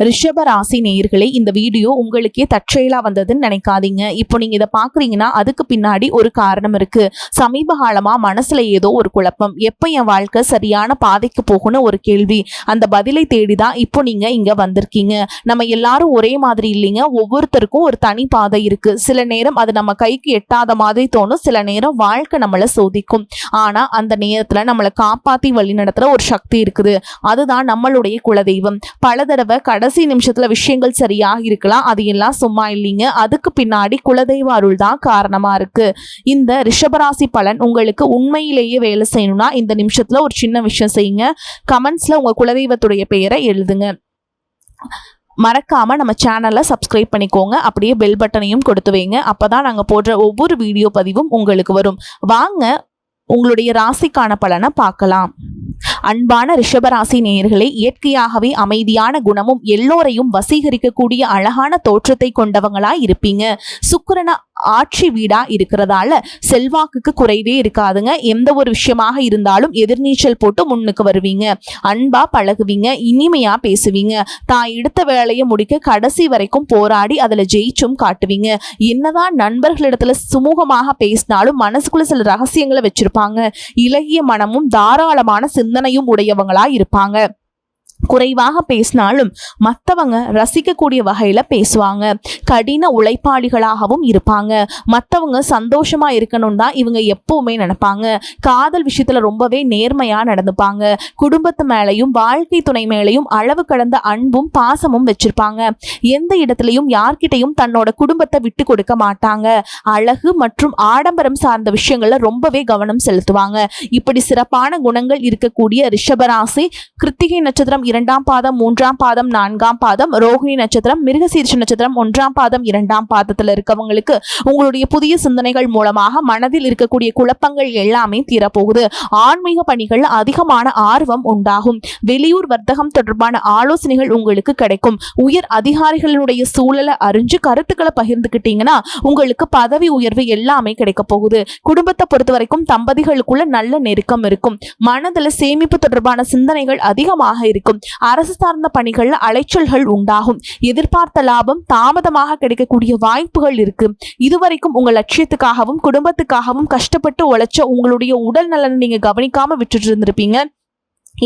ரிஷப ராசி நேயர்களே, இந்த வீடியோ உங்களுக்கே தற்செயலா வந்ததுன்னு நினைக்காதீங்க. இப்போ நீங்க இதை பாக்குறீங்கன்னா அதுக்கு பின்னாடி ஒரு காரணம் இருக்கு. சமீப காலமா மனசுல ஏதோ ஒரு குழப்பம், எப்ப என் வாழ்க்கை சரியான பாதைக்கு போகும்னு ஒரு கேள்வி. அந்த பதிலை தேடிதான் இப்போ நீங்க இங்க வந்திருக்கீங்க. நம்ம எல்லாரும் ஒரே மாதிரி இல்லைங்க. ஒவ்வொருத்தருக்கும் ஒரு தனி பாதை இருக்கு. சில நேரம் அது நம்ம கைக்கு எட்டாத மாதிரி தோணும், சில நேரம் வாழ்க்கை நம்மளை சோதிக்கும். ஆனா அந்த நேரத்துல நம்மளை காப்பாத்தி வழி நடத்துற ஒரு சக்தி இருக்குது. அதுதான் நம்மளுடைய குலதெய்வம். பல தடவை கடைசி நிமிஷத்துல விஷயங்கள் சரியாக இருக்கலாம், அது எல்லாம் சும்மா இல்லைங்க. அதுக்கு பின்னாடி குலதெய்வ அருள் தான் காரணமா இருக்கு. இந்த ரிஷபராசி பலன் உங்களுக்கு உண்மையிலேயே வேலை செய்யணும்னா இந்த நிமிஷத்துல ஒரு சின்ன விஷயம் செய்யுங்க. கமெண்ட்ஸ்ல உங்க குலதெய்வத்துடைய பெயரை எழுதுங்க. மறக்காம நம்ம சேனலை சப்ஸ்கிரைப் பண்ணிக்கோங்க. அப்படியே பெல் பட்டனையும் கொடுத்து வைங்க. அப்பதான் நாங்க போடுற ஒவ்வொரு வீடியோ பதிவும் உங்களுக்கு வரும். வாங்க உங்களுடைய ராசிக்கான பலனை பார்க்கலாம். அன்பான ரிஷபராசி நேயர்களே, இயற்கையாகவே அமைதியான குணமும் எல்லோரையும் வசீகரிக்கக்கூடிய அழகான தோற்றத்தை கொண்டவங்களா இருப்பீங்க. சுக்கிரன ஆட்சி வீடா இருக்கிறதால செல்வாக்குக்கு குறைவே இருக்காதுங்க. எந்த ஒரு விஷயமாக இருந்தாலும் எதிர்நீச்சல் போட்டு முன்னுக்கு வருவீங்க. அன்பா பழகுவீங்க, இனிமையா பேசுவீங்க. தான் எடுத்த வேலையை முடிக்க கடைசி வரைக்கும் போராடி அதுல ஜெயிச்சும் காட்டுவீங்க. என்னதான் நண்பர்களிடத்துல சுமூகமாக பேசினாலும் மனசுக்குள்ள சில ரகசியங்களை வச்சிருப்பாங்க. இலகிய மனமும் தாராளமான சிந்தனையும் உடையவங்களா இருப்பாங்க. குறைவாக பேசினாலும் மற்றவங்க ரசிக்கக்கூடிய வகையில பேசுவாங்க. கடின உழைப்பாளிகளாகவும் இருப்பாங்க. மற்றவங்க சந்தோஷமா இருக்கணும் தான் இவங்க எப்பவுமே நினைப்பாங்க. காதல் விஷயத்துல ரொம்பவே நேர்மையா நடந்துப்பாங்க. குடும்பத்து மேலையும் வாழ்க்கை துணை மேலையும் அளவு கடந்த அன்பும் பாசமும் வச்சிருப்பாங்க. எந்த இடத்துலையும் யார்கிட்டையும் தன்னோட குடும்பத்தை விட்டு கொடுக்க மாட்டாங்க. அழகு மற்றும் ஆடம்பரம் சார்ந்த விஷயங்கள்ல ரொம்பவே கவனம் செலுத்துவாங்க. இப்படி சிறப்பான குணங்கள் இருக்கக்கூடிய ரிஷபராசி கிருத்திகை நட்சத்திரம் 2ஆம் பாதம் 3ஆம் பாதம் 4ஆம் பாதம், ரோகிணி நட்சத்திரம் மிருகசீரிஷ நட்சத்திரம் 1ஆம் பாதம் 2ஆம் பாதத்துல இருக்கவங்களுக்கு உங்களுடைய புதிய சிந்தனைகள் மூலமாக மனதில் இருக்கக்கூடிய குழப்பங்கள் எல்லாமே தீரப்போகுது. ஆன்மீக பணிகள் அதிகமான ஆர்வம் உண்டாகும். வெளியூர் வர்த்தகம் தொடர்பான ஆலோசனைகள் உங்களுக்கு கிடைக்கும். உயர் அதிகாரிகளுடைய சூழலை அறிஞ்சு கருத்துக்களை பகிர்ந்துக்கிட்டீங்கன்னா உங்களுக்கு பதவி உயர்வு எல்லாமே கிடைக்க போகுது. குடும்பத்தை பொறுத்த வரைக்கும் தம்பதிகளுக்குள்ள நல்ல நெருக்கம் இருக்கும். மனதில் சேமிப்பு தொடர்பான சிந்தனைகள் அதிகமாக இருக்கும். அரசு சார்ந்த பணிகள்ல அலைச்சல்கள் உண்டாகும். எதிர்பார்த்த லாபம் தாமதமாக கிடைக்கக்கூடிய வாய்ப்புகள் இருக்கு. இதுவரைக்கும் உங்க லட்சியத்துக்காகவும் குடும்பத்துக்காகவும் கஷ்டப்பட்டு உழைச்ச உங்களுடைய உடல் நலனை நீங்க கவனிக்காம விட்டுட்டு இருந்திருப்பீங்க.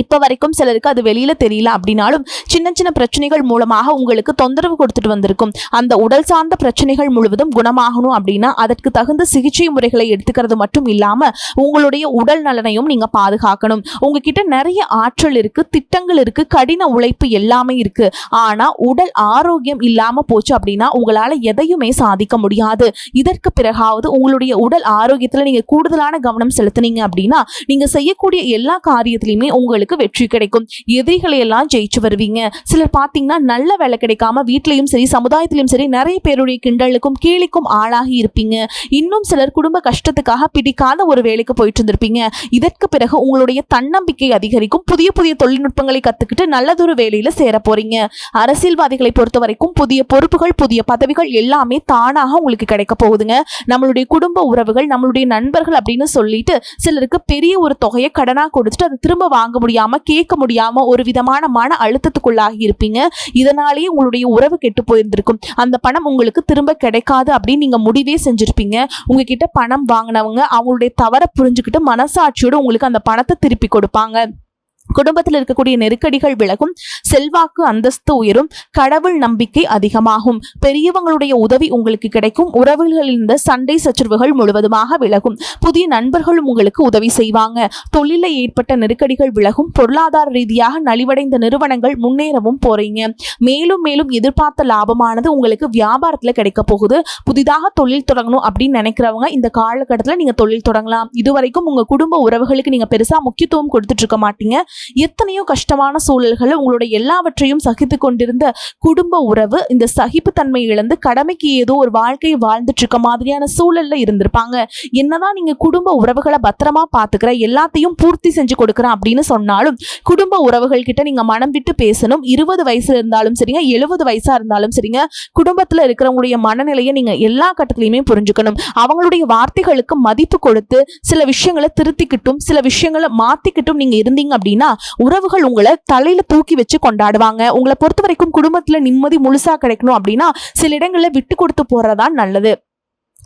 இப்ப வரைக்கும் சிலருக்கு அது வெளியில தெரியல அப்படின்னாலும் சின்ன சின்ன பிரச்சனைகள் மூலமாக உங்களுக்கு தொந்தரவு கொடுத்துட்டு வந்திருக்கும். அந்த உடல் சார்ந்த பிரச்சனைகள் முழுவதும் குணமாகணும் அப்படின்னா அதற்கு தகுந்த சிகிச்சை முறைகளை எடுத்துக்கிறது மட்டும் இல்லாம உங்களுடைய உடல் நலனையும் நீங்க பாதுகாக்கணும். உங்ககிட்ட நிறைய ஆற்றல் இருக்கு, திட்டங்கள் இருக்கு, கடின உழைப்பு எல்லாமே இருக்கு. ஆனா உடல் ஆரோக்கியம் இல்லாம போச்சு அப்படின்னா உங்களால எதையுமே சாதிக்க முடியாது. இதற்கு பிறகாவது உங்களுடைய உடல் ஆரோக்கியத்துல நீங்க கூடுதலான கவனம் செலுத்தினீங்க அப்படின்னா நீங்க செய்யக்கூடிய எல்லா காரியத்திலையுமே உங்களுக்கு வெற்றி கிடைக்கும். எதிரிகளை எல்லாம் ஜெயிச்சு வருவீங்க. சிலர் பாத்தீங்கன்னா நல்ல வேலை கிடைக்காம வீட்லயும் சரி சமுதாயத்திலும் சரி நிறைய பேருடைய கிண்டலுக்கும் கேலிக்கும் ஆளாகி இருப்பீங்க. இன்னும் சிலர் குடும்ப கஷ்டத்துக்காக பிடிக்காத ஒரு வேலைக்கு போயிட்டு இருந்திருப்பீங்க. இதற்கு பிறகு உங்களுடைய தன்னம்பிக்கை அதிகரிக்கும். புதிய புதிய தொழில்நுட்பங்களை கத்துக்கிட்டு நல்லதொரு வேலையில சேர போறீங்க. அரசியல்வாதிகளை பொறுத்த வரைக்கும் புதிய பொறுப்புகள் புதிய பதவிகள் எல்லாமே தானாக உங்களுக்கு கிடைக்க போகுதுங்க. நம்மளுடைய குடும்ப உறவுகள் நம்மளுடைய நண்பர்கள் அப்படின்னு சொல்லிட்டு சிலருக்கு பெரிய ஒரு தொகையை கடனா கொடுத்துட்டு அதை திரும்ப வாங்க முடியாம கேட்க முடியாம ஒரு விதமான மன அழுத்தத்துக்குள்ளாகி இருப்பீங்க. இதனாலேயே உங்களுடைய உறவு கெட்டு போயிருந்திருக்கும். அந்த பணம் உங்களுக்கு திரும்ப கிடைக்காது அப்படின்னு நீங்க முடிவே செஞ்சிருப்பீங்க. உங்ககிட்ட பணம் வாங்கினவங்க அவங்களுடைய தவறை புரிஞ்சுக்கிட்டு மனசாட்சியோடு உங்களுக்கு அந்த பணத்தை திருப்பி கொடுப்பாங்க. குடும்பத்தில் இருக்கக்கூடிய நெருக்கடிகள் விலகும். செல்வாக்கு அந்தஸ்து உயரும். கடவுள் நம்பிக்கை அதிகமாகும். பெரியவங்களுடைய உதவி உங்களுக்கு கிடைக்கும். உறவுகளில் இருந்த சண்டை சச்சரவுகள் முழுவதுமாக விலகும். புதிய நண்பர்களும் உங்களுக்கு உதவி செய்வாங்க. தொழிலில் ஏற்பட்ட நெருக்கடிகள் விலகும். பொருளாதார ரீதியாக நலிவடைந்த நிறுவனங்கள் முன்னேறவும் போறீங்க. மேலும் மேலும் எதிர்பார்த்த லாபமானது உங்களுக்கு வியாபாரத்துல கிடைக்க போகுது. புதிதாக தொழில் தொடங்கணும் அப்படின்னு நினைக்கிறவங்க இந்த காலகட்டத்தில் நீங்க தொழில் தொடங்கலாம். இதுவரைக்கும் உங்க குடும்ப உறவுகளுக்கு நீங்க பெருசா முக்கியத்துவம் கொடுத்துட்டு இருக்க மாட்டீங்க. எத்தனையோ கஷ்டமான சூழல்களை உங்களுடைய எல்லாவற்றையும் சகித்து கொண்டிருந்த குடும்ப உறவு இந்த சகிப்புத்தன்மை இழந்து கடமைக்கு ஏதோ ஒரு வாழ்க்கையை வாழ்ந்துட்டு இருக்க மாதிரியான சூழல்ல இருந்திருப்பாங்க. என்னதான் நீங்க குடும்ப உறவுகளை பத்திரமா பாத்துக்கிற எல்லாத்தையும் பூர்த்தி செஞ்சு கொடுக்குறேன் அப்படின்னு சொன்னாலும் குடும்ப உறவுகள் கிட்ட நீங்க மனம் விட்டு பேசணும். 20 வயசுல இருந்தாலும் சரிங்க 70 வயசா இருந்தாலும் சரிங்க குடும்பத்துல இருக்கிறவங்களுடைய மனநிலையை நீங்க எல்லா கட்டத்திலையுமே புரிஞ்சுக்கணும். அவங்களுடைய வார்த்தைகளுக்கு மதிப்பு கொடுத்து சில விஷயங்களை திருத்திக்கிட்டும் சில விஷயங்களை மாத்திக்கிட்டும் நீங்க இருந்தீங்க அப்படின்னா உறவுகள் உங்களை தலையில தூக்கி வச்சு கொண்டாடுவாங்க. உங்களை பொறுத்த வரைக்கும் குடும்பத்துல நிம்மதி முழுசா கிடைக்கணும் அப்படின்னா சில இடங்கள்ல விட்டு கொடுத்து போறதுதான் நல்லது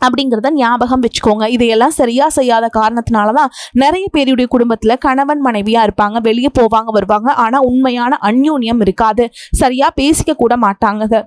அப்படிங்கிறத ஞாபகம் வச்சுக்கோங்க. இதையெல்லாம் சரியா செய்யாத காரணத்தினாலதான் நிறைய பேருடைய குடும்பத்துல கணவன் மனைவியா இருப்பாங்க, வெளியே போவாங்க வருவாங்க, ஆனா உண்மையான அந்யோன்யம் இருக்காது, சரியா பேசிக்க கூட மாட்டாங்க,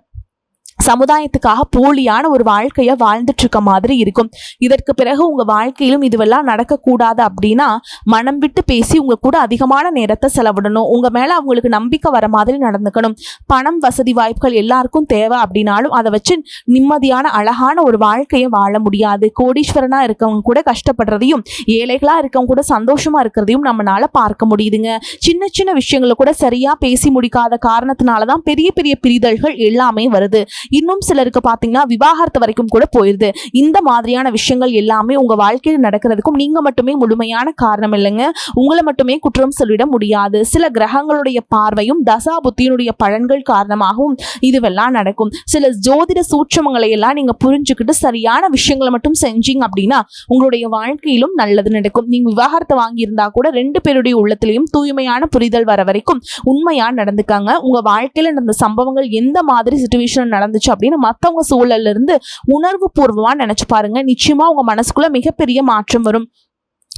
சமுதாயத்துக்காக போலியான ஒரு வாழ்க்கைய வாழ்ந்துட்டு இருக்க மாதிரி இருக்கும். இதற்கு பிறகு உங்க வாழ்க்கையிலும் இதுவெல்லாம் நடக்கக்கூடாது அப்படின்னா மனம் விட்டு பேசி உங்க கூட அதிகமான நேரத்தை செலவிடணும். உங்க மேல அவங்களுக்கு நம்பிக்கை வர மாதிரி நடந்துக்கணும். பணம் வசதி வாய்ப்புகள் எல்லாருக்கும் தேவை அப்படின்னாலும் அதை வச்சு நிம்மதியான அழகான ஒரு வாழ்க்கையை வாழ முடியாது. கோடீஸ்வரனா இருக்கவங்க கூட கஷ்டப்படுறதையும் ஏழைகளா இருக்கவங்க கூட சந்தோஷமா இருக்கிறதையும் நம்மளால பார்க்க முடியுதுங்க. சின்ன சின்ன விஷயங்களை கூட சரியா பேசி முடிக்காத காரணத்தினாலதான் பெரிய பெரிய பிரிதல்கள் எல்லாமே வருது. இன்னும் சிலருக்கு பாத்தீங்கன்னா விவாகரத்து வரைக்கும் கூட போயிருது. இந்த மாதிரியான விஷயங்கள் எல்லாமே உங்க வாழ்க்கையில் நடக்கிறதுக்கும் நீங்க மட்டுமே முழுமையான காரணம் இல்லைங்க. உங்களை மட்டுமே குற்றம் சொல்லிட முடியாது. சில கிரகங்களுடைய பார்வையும் தசா புத்தியினுடைய பலன்கள் காரணமாகவும் இதுவெல்லாம் நடக்கும். சில ஜோதிட சூட்சமங்களை எல்லாம் நீங்க புரிஞ்சுக்கிட்டு சரியான விஷயங்களை மட்டும் செஞ்சீங்க அப்படின்னா உங்களுடைய வாழ்க்கையிலும் நல்லது நடக்கும். நீங்க விவாகரத்தை வாங்கியிருந்தா கூட 2 பேருடைய உள்ளத்திலையும் தூய்மையான புரிதல் வர வரைக்கும் உண்மையா நடந்துக்காங்க. உங்க வாழ்க்கையில நடந்த சம்பவங்கள் எந்த மாதிரி சிச்சுவேஷன் நடந்துச்சு அப்படின்னு மத்தவங்க சூழல்ல இருந்து உணர்வு பூர்வமா நினைச்சு பாருங்க. நிச்சயமா உங்க மனசுக்குள்ள மிகப்பெரிய மாற்றம் வரும்.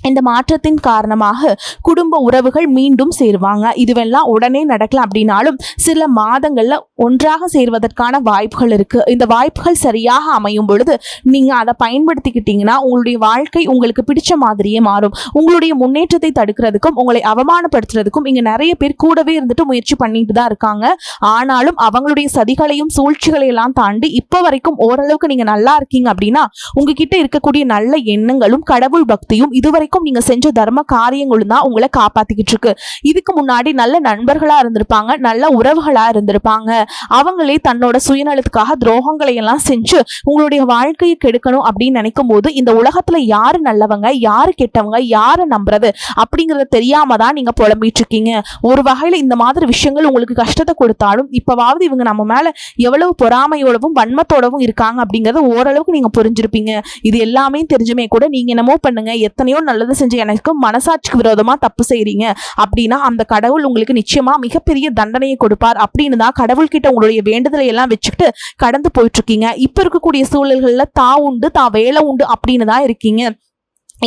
இந்த மாற்றத்தின் காரணமாக குடும்ப உறவுகள் மீண்டும் சேருவாங்க. இதுவெல்லாம் உடனே நடக்கல அப்படின்னாலும் சில மாதங்கள்ல ஒன்றாக சேர்வதற்கான வாய்ப்புகள் இருக்கு. இந்த வாய்ப்புகள் சரியாக அமையும் பொழுது நீங்க அதை பயன்படுத்திக்கிட்டீங்கன்னா உங்களுடைய வாழ்க்கை உங்களுக்கு பிடிச்ச மாதிரியே மாறும். உங்களுடைய முன்னேற்றத்தை தடுக்கிறதுக்கும் உங்களை அவமானப்படுத்துறதுக்கும் இங்க நிறைய பேர் கூடவே இருந்துட்டு முயற்சி பண்ணிட்டு தான் இருக்காங்க. ஆனாலும் அவங்களுடைய சதிகளையும் சூழ்ச்சிகளையெல்லாம் தாண்டி இப்ப வரைக்கும் ஓரளவுக்கு நீங்க நல்லா இருக்கீங்க அப்படின்னா உங்ககிட்ட இருக்கக்கூடிய நல்ல எண்ணங்களும் கடவுள் பக்தியும் இதுவரை நீங்க செஞ்ச தர்ம காரியங்களும் தான் உங்களை காப்பாத்திக்கிட்டு இருக்கு. இதுக்கு முன்னாடி நல்ல நண்பர்களா இருந்திருப்பாங்க, நல்ல உறவுகளா இருந்திருப்பாங்க. அவங்களே தன்னோட சுயநலத்துக்காக துரோகங்களை எல்லாம் செஞ்சு உங்களுடைய வாழ்க்கையை கெடுக்கணும் அப்படின்னு நினைக்கும் போது இந்த உலகத்துல யாரு நல்லவங்க யாரு கெட்டவங்க யாரை நம்புறது அப்படிங்கறத தெரியாம தான் நீங்க புலம்பிட்டு இருக்கீங்க. ஒரு வகையில இந்த மாதிரி விஷயங்கள் உங்களுக்கு கஷ்டத்தை கொடுத்தாலும் இப்பவாவது இவங்க நம்ம மேல எவ்வளவு பொறாமையோடவும் வன்மத்தோடவும் இருக்காங்க அப்படிங்கறத ஓரளவுக்கு நீங்க புரிஞ்சிருப்பீங்க. இது எல்லாமே தெரிஞ்சுமே கூட நீங்க என்னமோ பண்ணுங்க, எத்தனையோ நல்லது செஞ்சு எனக்கு மனசாட்சிக்கு விரோதமா தப்பு செய்றீங்க அப்படின்னா அந்த கடவுள் உங்களுக்கு நிச்சயமா மிகப்பெரிய தண்டனையை கொடுப்பார் அப்படின்னு தான் கடவுள் கிட்ட உங்களுடைய வேண்டுதலை எல்லாம் வச்சுக்கிட்டு கடந்து போயிட்டு இருக்கீங்க. இப்ப இருக்கக்கூடிய சூழல்கள்ல தான் உண்டு தான் வேலை உண்டு அப்படின்னு தான் இருக்கீங்க.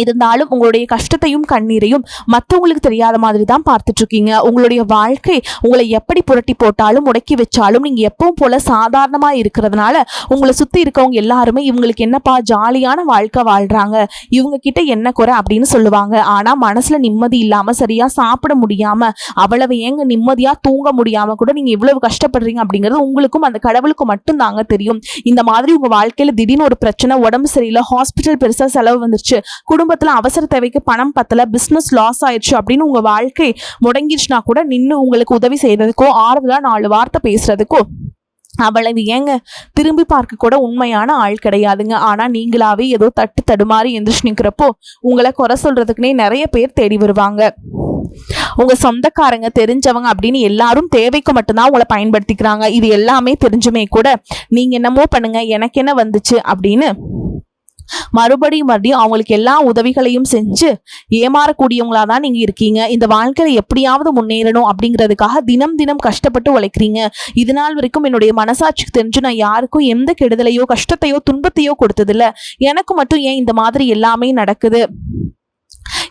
இருந்தாலும் உங்களுடைய கஷ்டத்தையும் கண்ணீரையும் மற்றவங்களுக்கு தெரியாத மாதிரி தான் பார்த்துட்டு இருக்கீங்க. உங்களுடைய வாழ்க்கை உங்களை எப்படி புரட்டி போட்டாலும் முடக்கி வச்சாலும் நீங்க எப்பவும் போல சாதாரணமா இருக்கிறதுனால உங்களை சுத்தி இருக்கவங்க எல்லாருமே இவங்களுக்கு என்னப்பா ஜாலியான வாழ்க்கை வாழ்றாங்க, இவங்க கிட்ட என்ன குறை அப்படின்னு சொல்லுவாங்க. ஆனா மனசுல நிம்மதி இல்லாம சரியா சாப்பிட முடியாம அவ்வளவு ஏங்க நிம்மதியா தூங்க முடியாம கூட நீங்க இவ்வளவு கஷ்டப்படுறீங்க அப்படிங்கிறது உங்களுக்கும் அந்த கடவுளுக்கும் மட்டும் தாங்க தெரியும். இந்த மாதிரி உங்க வாழ்க்கையில திடீர்னு ஒரு பிரச்சனை, உடம்பு சரியில்லை, ஹாஸ்பிட்டல் பெருசா செலவு வந்துருச்சு, குடும்பத்துல அவசர தேவைக்கு பணம் பத்தல, பிசினஸ் லாஸ் ஆயிடுச்சு அப்படின்னு உங்க வாழ்க்கை முடங்கிடுச்சுனா கூட நின்று உங்களுக்கு உதவி செய்யறதுக்கோ ஆறுதலா 4 வார்த்தை பேசுறதுக்கோ அவ்வளவு ஏங்க திரும்பி பார்க்க கூட உண்மையான ஆள் கிடையாதுங்க. ஆனா நீங்களாவே ஏதோ தட்டு தடுமாறி எந்திரிச்சு நிக்கிறப்போ உங்களை குறை சொல்றதுக்குன்னே நிறைய பேர் தேடி வருவாங்க. உங்க சொந்தக்காரங்க தெரிஞ்சவங்க அப்படின்னு எல்லாரும் தேவைக்கு மட்டும்தான் உங்களை பயன்படுத்திக்கிறாங்க. இது எல்லாமே தெரிஞ்சுமே கூட நீங்க என்னமோ பண்ணுங்க எனக்கு என்ன வந்துச்சு அப்படின்னு மறுபடியும் அவங்களுக்கு எல்லா உதவிகளையும் செஞ்சு ஏமாறக்கூடியவங்களா தான் நீங்க இருக்கீங்க. இந்த வாழ்க்கையில எப்படியாவது முன்னேறணும் அப்படிங்கிறதுக்காக தினம் தினம் கஷ்டப்பட்டு உழைக்கிறீங்க. இது நாள் வரைக்கும் என்னுடைய மனசாட்சிக்கு தெரிஞ்சு நான் யாருக்கும் எந்த கெடுதலையோ கஷ்டத்தையோ துன்பத்தையோ கொடுத்ததில்ல, எனக்கு மட்டும் ஏன் இந்த மாதிரி எல்லாமே நடக்குது,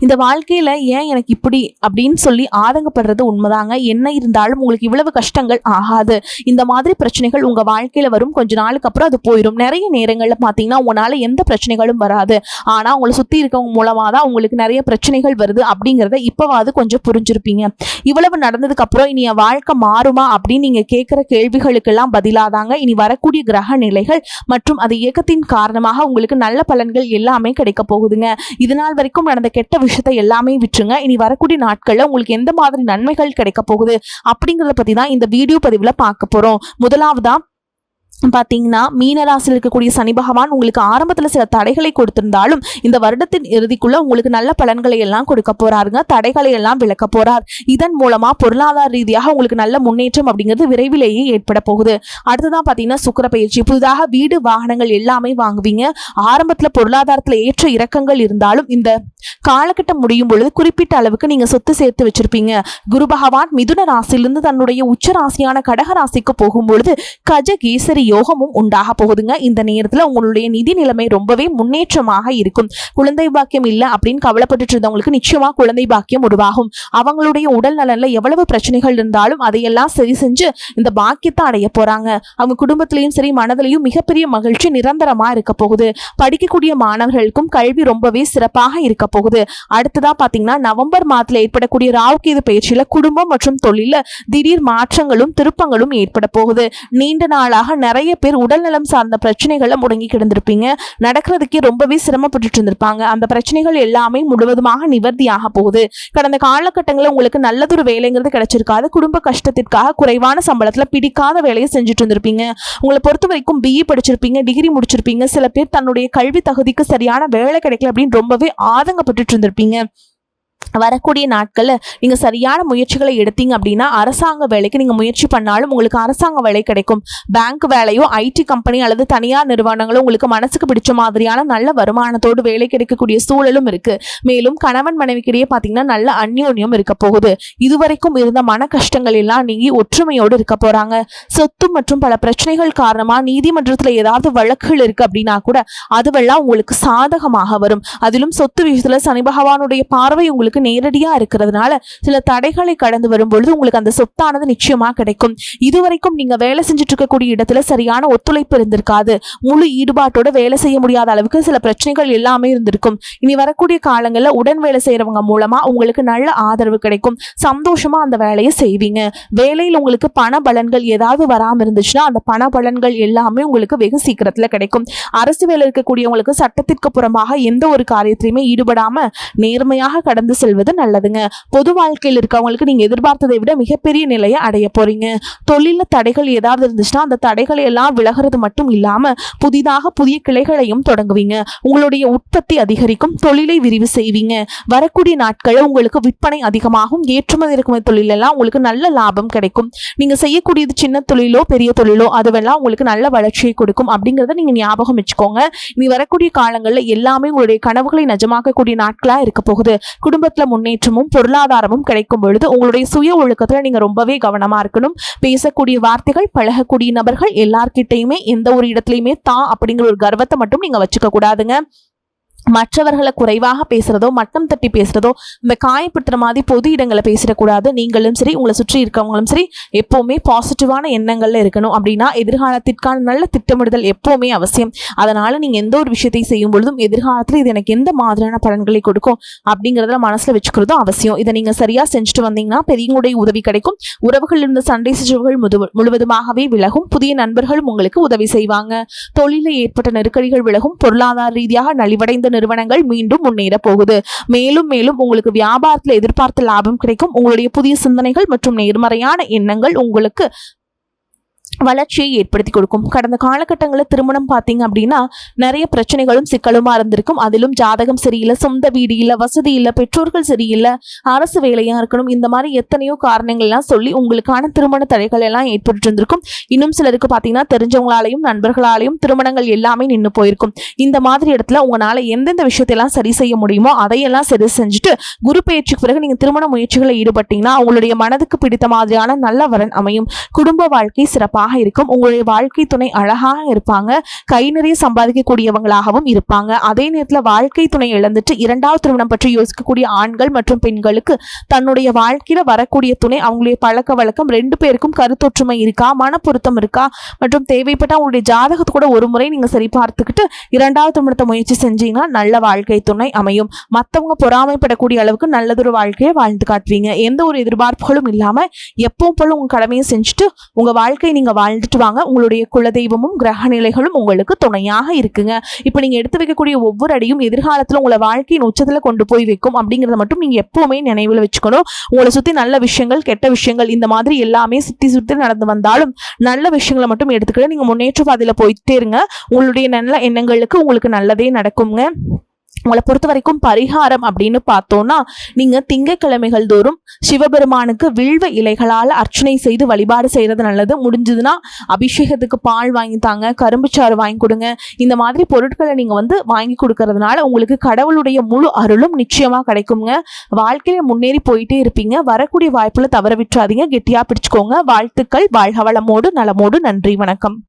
இந்த வாழ்க்கையில ஏன் எனக்கு இப்படி அப்படின்னு சொல்லி ஆதங்கப்படுறது உண்மைதாங்க. என்ன இருந்தாலும் உங்களுக்கு இவ்வளவு கஷ்டங்கள் ஆகாது. இந்த மாதிரி பிரச்சனைகள் உங்க வாழ்க்கையில வரும், கொஞ்ச நாளுக்கு அப்புறம் அது போயிடும். நிறைய நேரங்கள்ல பாத்தீங்கன்னா உங்களால எந்த பிரச்சனைகளும் வராது, ஆனா உங்களை சுத்தி இருக்கவங்க மூலமா தான் உங்களுக்கு நிறைய பிரச்சனைகள் வருது அப்படிங்கறத இப்பவாது கொஞ்சம் புரிஞ்சிருப்பீங்க. இவ்வளவு நடந்ததுக்கு அப்புறம் இனி என் வாழ்க்கை மாறுமா அப்படின்னு நீங்க கேட்கிற கேள்விகளுக்கெல்லாம் பதிலாதாங்க இனி வரக்கூடிய கிரக நிலைகள் மற்றும் அது இயக்கத்தின் காரணமாக உங்களுக்கு நல்ல பலன்கள் எல்லாமே கிடைக்க போகுதுங்க. இது நாள் வரைக்கும் நடந்த கெட்ட விஷயத்தை எல்லாமே விட்டுருங்க. இனி வரக்கூடிய நாட்கள்ல உங்களுக்கு எந்த மாதிரி நன்மைகள் கிடைக்க போகுது அப்படிங்கறத பத்தி தான் இந்த வீடியோ பதிவுல பார்க்க போறோம். முதலாவதா பார்த்தீங்கன்னா மீனராசியில் இருக்கக்கூடிய சனி பகவான் உங்களுக்கு ஆரம்பத்தில் சில தடைகளை கொடுத்திருந்தாலும் இந்த வருடத்தின் இறுதிக்குள்ள உங்களுக்கு நல்ல பலன்களை எல்லாம் கொடுக்க போறாருங்க. தடைகளை எல்லாம் விளக்க போறார். இதன் மூலமா பொருளாதார ரீதியாக உங்களுக்கு நல்ல முன்னேற்றம் அப்படிங்கிறது விரைவிலேயே ஏற்பட போகுது. அடுத்ததான் பார்த்தீங்கன்னா சுக்கிர பயிற்சி. புதிதாக வீடு வாகனங்கள் எல்லாமே வாங்குவீங்க. ஆரம்பத்தில் பொருளாதாரத்தில் ஏற்ற இறக்கங்கள் இருந்தாலும் இந்த காலகட்டம் முடியும் பொழுது குறிப்பிட்ட அளவுக்கு நீங்க சொத்து சேர்த்து வச்சிருப்பீங்க. குரு பகவான் மிதுன ராசியிலிருந்து தன்னுடைய உச்ச ராசியான கடக ராசிக்கு போகும் பொழுது கஜகேசரி யோகமும் உண்டாக போகுதுங்க. இந்த நேரத்துல உங்களுடைய நிதி நிலைமை ரொம்பவே முன்னேற்றமாக இருக்கும். குழந்தை பாக்கியம் இல்ல அப்படின்னு கவலைப்பட்டு இருந்தவங்களுக்கு நிச்சயமா குழந்தை பாக்கியம் உருவாகும். அவங்களுடைய உடல் நலன்ல எவ்வளவு பிரச்சனைகள் இருந்தாலும் அதையெல்லாம் சரி செஞ்சு இந்த பாக்கியத்தை அடைய போறாங்க. அவங்க குடும்பத்திலையும் சரி மனதிலையும் மிகப்பெரிய மகிழ்ச்சி நிரந்தரமா இருக்க போகுது. படிக்கக்கூடிய மாணவர்களுக்கும் கல்வி ரொம்பவே சிறப்பாக இருக்க போகுது. அடுத்ததா பாத்தீங்கன்னா நவம்பர் மாதத்துல ஏற்படக்கூடிய ராகுகேது பயிற்சியில குடும்பம் மற்றும் தொழில திடீர் மாற்றங்களும் திருப்பங்களும் ஏற்பட போகுது. நீண்ட நாளாக நிறைய பேர் உடல்நலம் சார்ந்த பிரச்சனைகளை முடங்கி கிடந்திருப்பீங்க. நடக்கிறதுக்கே ரொம்பவே சிரமப்பட்டு இருந்திருப்பாங்க. அந்த பிரச்சனைகள் எல்லாமே முழுவதுமாக நிவர்த்தியாக போகுது. கடந்த காலகட்டங்களில் உங்களுக்கு நல்லதொரு வேலைங்கிறது கிடைச்சிருக்காது. குடும்ப கஷ்டத்திற்காக குறைவான சம்பளத்துல பிடிக்காத வேலையை செஞ்சுட்டு இருந்திருப்பீங்க. உங்களை பொறுத்த வரைக்கும் பிஇ படிச்சிருப்பீங்க, டிகிரி முடிச்சிருப்பீங்க. சில பேர் தன்னுடைய கல்வி தகுதிக்கு சரியான வேலை கிடைக்கல அப்படின்னு ரொம்பவே ஆதங்கப்பட்டு இருந்திருப்பீங்க. வரக்கூடிய நாட்கள்ல நீங்க சரியான முயற்சிகளை எடுத்தீங்க அப்படின்னா அரசாங்க வேலைக்கு நீங்க முயற்சி பண்ணாலும் உங்களுக்கு அரசாங்க வேலை கிடைக்கும். பேங்க் வேலையோ ஐடி கம்பெனி அல்லது தனியார் நிறுவனங்களோ உங்களுக்கு மனசுக்கு பிடிச்ச மாதிரியான நல்ல வருமானத்தோடு வேலை கிடைக்கக்கூடிய சூழலும் இருக்கு. மேலும் கணவன் மனைவிக்கிடையே பாத்தீங்கன்னா நல்ல அந்யோன்யம் இருக்க போகுது. இதுவரைக்கும் இருந்த மன கஷ்டங்கள் எல்லாம் நீங்கி ஒற்றுமையோடு இருக்க போறாங்க. சொத்து மற்றும் பல பிரச்சனைகள் காரணமா நீதிமன்றத்துல ஏதாவது வழக்குகள் இருக்கு அப்படின்னா கூட அதுவெல்லாம் உங்களுக்கு சாதகமாக வரும். அதிலும் சொத்து விஷயத்துல சனி பகவானுடைய பார்வை உங்களுக்கு நேரடியா இருக்கிறதுனால சில தடைகளை கடந்து வரும்பொழுது உங்களுக்கு அந்த சொத்தானது நிச்சயமா கிடைக்கும். இதுவரைக்கும் நீங்க வேலை செஞ்சுட்டு இருக்கக்கூடிய இடத்துல சரியான ஒத்துழைப்பு இருந்திருக்காது. முழு ஈடுபாட்டோட வேலை செய்ய முடியாத அளவுக்கு சில பிரச்சனைகள் எல்லாமே இருந்திருக்கும். இனி வரக்கூடிய காலங்கள்ல உடன் வேலை செய்யறவங்க மூலமா உங்களுக்கு நல்ல ஆதரவு கிடைக்கும். சந்தோஷமா அந்த வேலையை செய்வீங்க. வேலையில் உங்களுக்கு பண பலன்கள் ஏதாவது வராம இருந்துச்சுன்னா அந்த பண பலன்கள் எல்லாமே உங்களுக்கு வெகு சீக்கிரத்துல கிடைக்கும். அரசு வேலை இருக்கக்கூடியவங்களுக்கு சட்டத்திற்கு புறமாக எந்த ஒரு காரியத்திலையுமே ஈடுபடாம நேர்மையாக கடந்து செல்வது நல்லதுங்க. பொது வாழ்க்கையில் இருக்கவங்களுக்கு நீங்க எதிர்பார்த்ததை விட மிகப்பெரிய நிலையை அடைய போறீங்க. தொழில தடைகள் ஏதாவது இருந்துச்சுன்னா அந்த தடைகளை எல்லாம் விலகிறது மட்டும் இல்லாம புதிதாக புதிய கிளைகளையும் தொடங்குவீங்க. உங்களுடைய உற்பத்தி அதிகரிக்கும். தொழிலை விரிவு செய்வீங்க. வரக்கூடிய நாட்களில் உங்களுக்கு விற்பனை அதிகமாகும். ஏற்றுமதி இறக்குமதி தொழிலெல்லாம் உங்களுக்கு நல்ல லாபம் கிடைக்கும். நீங்க செய்யக்கூடியது சின்ன தொழிலோ பெரிய தொழிலோ அதுவெல்லாம் உங்களுக்கு நல்ல வளர்ச்சியை கொடுக்கும் அப்படிங்கறத நீங்க ஞாபகம் வச்சுக்கோங்க. இனி வரக்கூடிய காலங்களில் எல்லாமே உங்களுடைய கனவுகளை நிஜமாக்கக்கூடிய நாட்களா இருக்க போகுது. குடும்பத்துல முன்னேற்றமும் பொருளாதாரமும் கிடைக்கும் பொழுது உங்களுடைய சுய ஒழுக்கத்துல நீங்க ரொம்பவே கவனமா இருக்கணும். பேசக்கூடிய வார்த்தைகள், பழகக்கூடிய நபர்கள் எல்லார்கிட்டையுமே எந்த ஒரு இடத்துலயுமே தான் அப்படிங்கிற ஒரு கர்வத்தை மட்டும் நீங்க வச்சுக்க கூடாதுங்க. மற்றவர்களை குறைவாக பேசுறதோ மட்டம் தட்டி பேசுறதோ இந்த காயப்படுத்துற மாதிரி பொது இடங்களை பேசிடக்கூடாது. நீங்களும் சரி உங்களை சுற்றி இருக்கவங்களும் சரி எப்பவுமே பாசிட்டிவான எண்ணங்கள்ல இருக்கணும். அப்படின்னா எதிர்காலத்திற்கான நல்ல திட்டமிடுதல் எப்பவுமே அவசியம். அதனால நீங்க எந்த ஒரு விஷயத்தை செய்யும் பொழுதும் எதிர்காலத்துல இது எனக்கு எந்த மாதிரியான பலன்களை கொடுக்கும் அப்படிங்கறத மனசுல வச்சுக்கிறதும் அவசியம். இதை நீங்க சரியா செஞ்சுட்டு வந்தீங்கன்னா பெரியவங்களுடைய உதவி கிடைக்கும். உறவுகள் இருந்த சண்டை சிச்சுகள் முழுவதுமாகவே விலகும். புதிய நண்பர்களும் உங்களுக்கு உதவி செய்வாங்க. தொழிலில் ஏற்பட்ட நெருக்கடிகள் விலகும். பொருளாதார ரீதியாக நலிவடைந்த நிறுவனங்கள் மீண்டும் முன்னேற போகுது. மேலும் மேலும் உங்களுக்கு வியாபாரத்தில் எதிர்பார்த்த லாபம் கிடைக்கும். உங்களுடைய புதிய சிந்தனைகள் மற்றும் நேர்மறையான எண்ணங்கள் உங்களுக்கு வளர்ச்சியை ஏற்படுத்தி கொடுக்கும். கடந்த காலகட்டங்களில் திருமணம் பார்த்தீங்க அப்படின்னா நிறைய பிரச்சனைகளும் சிக்கலுமா இருந்திருக்கும். அதிலும் ஜாதகம் சரியில்லை, சொந்த வீடு இல்லை, வசதி இல்லை, பெற்றோர்கள் சரியில்லை, அரசு வேலையா இருக்கணும், இந்த மாதிரி எத்தனையோ காரணங்கள்லாம் சொல்லி உங்களுக்கான திருமண தடைகள் எல்லாம் ஏற்பட்டு இருந்திருக்கும். இன்னும் சிலருக்கு பார்த்தீங்கன்னா தெரிஞ்சவங்களாலையும் நண்பர்களாலையும் திருமணங்கள் எல்லாமே நின்று போயிருக்கும். இந்த மாதிரி இடத்துல உங்களால எந்தெந்த விஷயத்தையெல்லாம் சரி செய்ய முடியுமோ அதையெல்லாம் சரி செஞ்சுட்டு குரு பயிற்சிக்கு பிறகு நீங்க திருமண முயற்சிகளை ஈடுபட்டீங்கன்னா உங்களுடைய மனதுக்கு பிடித்த மாதிரியான நல்ல வரன் அமையும். குடும்ப வாழ்க்கை சிறப்பாக இருக்கும். உங்களுடைய வாழ்க்கை துணை அழகாக இருப்பாங்க. கை நிறைய சம்பாதிக்கக்கூடியவங்களாகவும் இருப்பாங்க. அதே நேரத்தில் வாழ்க்கை துணை இழந்துட்டு இரண்டாவது திருமணம் பற்றி யோசிக்கக்கூடிய ஆண்கள் மற்றும் பெண்களுக்கு தன்னுடைய வாழ்க்கையில வரக்கூடிய துணை அவங்களுடைய பழக்க வழக்கம் ரெண்டு பேருக்கும் கருத்தொற்றுமை இருக்கா, மன பொருத்தம் இருக்கா மற்றும் தேவைப்பட்ட அவங்களுடைய ஜாதகத்தை கூட ஒரு முறை நீங்க சரி பார்த்துக்கிட்டு இரண்டாவது திருமணத்தை முயற்சி செஞ்சீங்கன்னா நல்ல வாழ்க்கை துணை அமையும். மற்றவங்க பொறாமைப்படக்கூடிய அளவுக்கு நல்லதொரு வாழ்க்கையை வாழ்ந்து காட்டுவீங்க. எந்த ஒரு எதிர்பார்ப்புகளும் இல்லாம எப்பவும் போல உங்க கடமையை செஞ்சுட்டு உங்க வாழ்க்கையை நீங்க வாழ்ந்துட்டு வாங்க. உங்களுடைய குலதெய்வமும் கிரக நிலைகளும் உங்களுக்கு துணையாக இருக்குங்க. இப்போ நீங்க எடுத்து வைக்கக்கூடிய ஒவ்வொரு அடியும் எதிர்காலத்துல உங்களை வாழ்க்கையின் உச்சத்துல கொண்டு போய் வைக்கும் அப்படிங்கறத மட்டும் நீங்க எப்பவுமே நினைவில் வச்சுக்கணும். உங்களை சுத்தி நல்ல விஷயங்கள், கெட்ட விஷயங்கள் இந்த மாதிரி எல்லாமே சுத்தி சுத்தி நடந்து வந்தாலும் நல்ல விஷயங்களை மட்டும் எடுத்துக்கிட்டு நீங்க முன்னேற்ற பாதையில போயிட்டே இருங்க. உங்களுடைய நல்ல எண்ணங்களுக்கு உங்களுக்கு நல்லதே நடக்குங்க. உங்களை பொறுத்த வரைக்கும் பரிகாரம் அப்படின்னு பார்த்தோம்னா, நீங்க திங்கட்கிழமைகள் தோறும் சிவபெருமானுக்கு வில்வ இலைகளால் அர்ச்சனை செய்து வழிபாடு செய்யறது நல்லது. முடிஞ்சதுன்னா அபிஷேகத்துக்கு பால் வாங்கி தாங்க, கரும்புச்சாறு வாங்கி கொடுங்க. இந்த மாதிரி பொருட்களை நீங்க வாங்கி கொடுக்கறதுனால உங்களுக்கு கடவுளுடைய முழு அருளும் நிச்சயமா கிடைக்குங்க. வாழ்க்கையில முன்னேறி போயிட்டே இருப்பீங்க. வரக்கூடிய வாய்ப்புல தவற விட்டுறாதீங்க, கெட்டியா பிடிச்சுக்கோங்க. வாழ்த்துக்கள். வாழ்க வளமோடு நலமோடு. நன்றி, வணக்கம்.